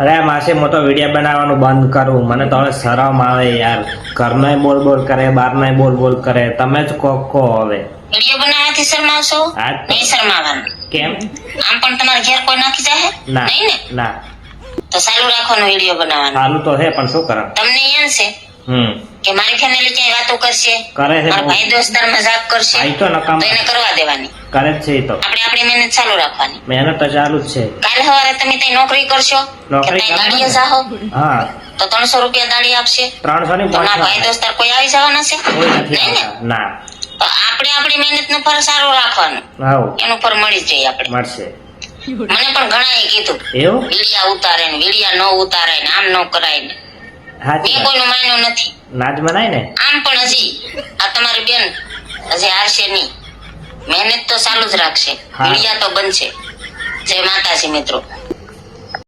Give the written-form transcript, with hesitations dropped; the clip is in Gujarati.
અરે માસી હું તો વિડીયો બનાવવાનું બંધ કરું, મને તો હવે શરમ આવે યાર. ઘરનાય બોલ બોલ કરે, બહારનાય બોલ બોલ કરે. તમે જ કહો હવે. વિડીયો બનાવવાથી શરમાવશો? હા. નહીં શરમાવાનું. કેમ? આમ પણ તમારા ઘેર કોઈ નાખી જાય ના નહીં ને? ના, તો ચાલુ રાખવાનું વિડીયો બનાવવાનું. ચાલુ તો હે પણ શું કરે? તમને એમ છે કે મારી ફેમિલી ક્યાંય વાતો કરશે, કરે છે મારા ભાઈ દોસ્તાર મજાક કરશે, આ તો નકામ તો એને કરવા દેવાની. કરે જ છે એ તો. આપણે આપણી મહેનત ચાલુ રાખવાની. મહેનત તો ચાલુ જ છે. કાલે સવારે તમે ત્યાં નોકરી કરશો કે નોકરી ત્યાં દાડીએ જાઓ હા, તો 300 રૂપિયા દાડી આપશે. 300 ની તો ના ભાઈ દોસ્તાર કોઈ આવી જવાના છે? કોઈ નથી નહીં ને? આવતા. ના. તો આપણે આપણી મહેનત નું ફળ સારું રાખવાનું, હાઉ એનું ફળ મળી જ જાય આપણે. મળશે. મને પણ ઘણાએ કીધું એવું? વિડિયા ઉતારે ને વિડિયા ન ઉતારે ને આમ ન કરાય ને. હાચી મેં કોઈનું માન્યું નથી. નાચ બનાય ને. આમ પણ હજી આ તમારી બેન હજી હારશે નહીં, મહેનત તો ચાલુ જ રાખશે, હા. વિડિયા તો બનશે. જય માતાજી મિત્રો.